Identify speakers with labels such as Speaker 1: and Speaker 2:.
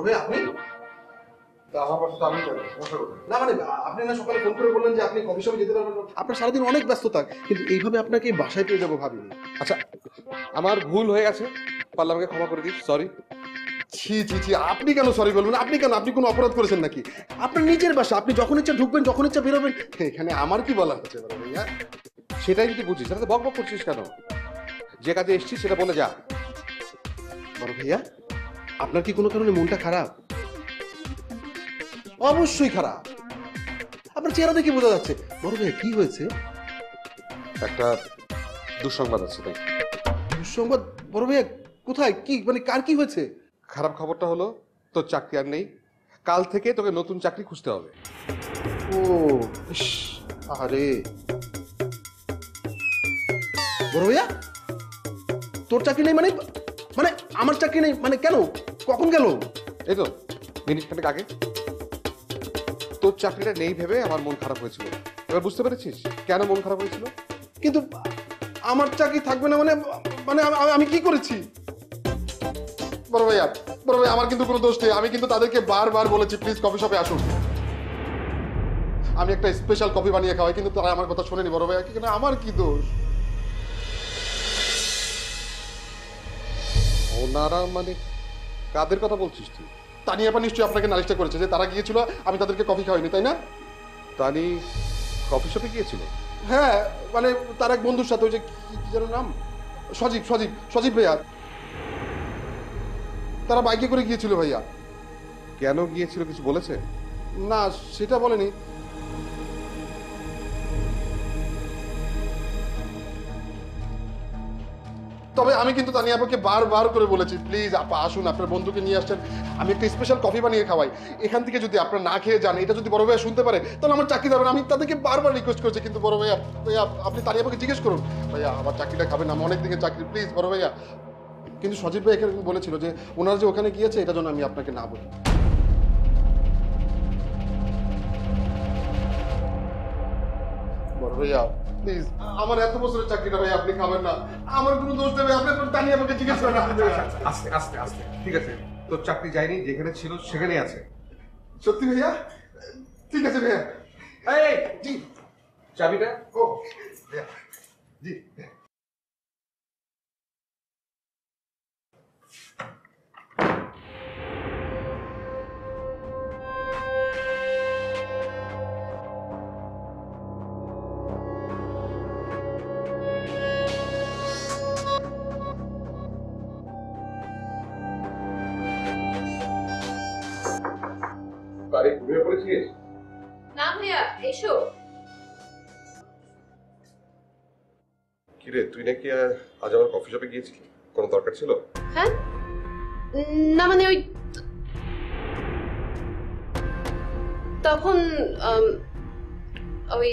Speaker 1: ভাই আপনি
Speaker 2: আমার পাশে তো আমি যাবো,
Speaker 1: না মানে আপনি না সকালে ফোন করে বললেন যে আপনি কফি শপে যেতে পারবেন, আপনার সারাদিন অনেক ব্যস্ততা, কিন্তু এইভাবে আপনাকে বাসায় পেয়ে যাবো ভাবিনি।
Speaker 2: আচ্ছা আমার ভুল হয়ে গেছে, পারলে আমাকে ক্ষমা করে দিস, সরি।
Speaker 1: ছি ছি ছি, আপনি কেন সরি বলবেন? আপনি কেন? আপনি কোনো অপরাধ করেছেন নাকি? আপনার নিজের বাসা, আপনি যখন ইচ্ছা ঢুকবেন, যখন ইচ্ছা বেরোবেন, এখানে আমার কি বলা হচ্ছে বড় ভাইয়া?
Speaker 2: সেটাই যদি বুঝিস তাহলে বক বক করছিস কেন? যে কাজে এসছিস সেটা বলে যা।
Speaker 1: বড় ভাইয়া, আপনার কি কোনো কারণে মনটা খারাপ? অবশ্যই খারাপ, আপনার চেহারা দেখে বোঝা যাচ্ছে। বড় ভাইয়া কি হয়েছে?
Speaker 2: একটা দুঃসংবাদ আছে তাই।
Speaker 1: দুঃসংবাদ? বড় ভাইয়া কোথায়, কি মানে কার কি হয়েছে?
Speaker 2: খারাপ খবরটা হলো তোর চাকরি আর নেই, কাল থেকে তোকে নতুন চাকরি খুঁজতে হবে।
Speaker 1: ও ইস, আরে বড় ভাইয়া, তোর চাকরি নেই মানে? মানে আমার চাকরি নেই মানে কেন? কখন গেল?
Speaker 2: এই তো মিনিট খানেক আগে। তোর চাকরিটা নেই ভেবে আমার মন খারাপ হয়েছিল, এবার বুঝতে পেরেছিস কেন মন খারাপ হয়েছিল?
Speaker 1: কিন্তু আমার চাকরি থাকবে না মানে? মানে আমি কি করেছি? বড় ভাইয়া, বড় ভাই, আমার কিন্তু কোনো দোষ নেই, আমি কিন্তু তাদেরকে বারবার বলেছি প্লিজ কফি শপে আসুন, আমি একটা স্পেশাল কফি বানিয়ে খাওয়াই, কিন্তু তারা আমার কথা শোনেনি। বড় ভাইয়া, কিন্তু আমার কি দোষ?
Speaker 2: ওনারা মানে কাদের কথা বলছিস তুই?
Speaker 1: তানিয়া আপা নিশ্চয়ই আপনাকে নালিশটা করেছে যে তারা গিয়েছিল, আমি তাদেরকে কফি খাওয়াইনি, তাই না?
Speaker 2: তানি কফি শপে গিয়েছিল?
Speaker 1: হ্যাঁ, মানে তার এক বন্ধুর সাথে, ওই যে কি যেন নাম, সজীব সজীব সজীব ভাইয়া, তারা বাইকে করে গিয়েছিল ভাইয়া।
Speaker 2: কেন গিয়েছিল কিছু বলেছে?
Speaker 1: না, সেটা বলেনি। তবে আমি কিন্তু তানিয়া আপাকে বারবার করে বলেছি প্লিজ আপা আসুন, আপনার বন্ধুকে নিয়ে আসছেন, আমি একটা স্পেশাল কফি বানিয়ে খাওয়াই, এখান থেকে যদি আপনার না খেয়ে যান, এটা যদি বড় ভাইয়া শুনতে পারে তাহলে আমার চাকরি যাবে না। আমি তাদেরকে বারবার রিকোয়েস্ট করেছি, কিন্তু বড় ভাইয়া, ভাইয়া আপনি তানিয়া আপাকে জিজ্ঞেস করুন, ভাইয়া আমার চাকরিটা খাবেন না, আমি অনেক দিনের চাকরি, প্লিজ বড় ভাইয়া। কিন্তু সজীব ভাই এখানে বলেছিল যে ওনারা যে ওখানে গিয়েছে এটা জন্য আমি আপনাকে না বলি। বড় ভাইয়া প্লিজ, আমার এত বছরের চাকরিটা ভাই আপনি খাবেন না, আমার কোনো দোষ দেবে, আপনি তানিয়া আপাকে জিজ্ঞেস করেন।
Speaker 2: আস্তে আস্তে আস্তে, ঠিক আছে, তোর চাকরি যায়নি, যেখানে ছিল সেখানেই আছে।
Speaker 1: সত্যি ভাইয়া? ঠিক আছে ভাইয়া।
Speaker 2: এই
Speaker 1: জি।
Speaker 2: চাবিটা।
Speaker 1: ও ভাইয়া, জি ভাইয়া।
Speaker 2: বাড়ি ঘুমিয়ে পড়েছিস?
Speaker 3: না ভাইয়া, এসো।
Speaker 2: কিরে তুই নাকি আজ আমার কফি শপে গিয়েছিলি, কোনো দরকার ছিল?
Speaker 3: হ্যাঁ, না মানে ওই তখন ওই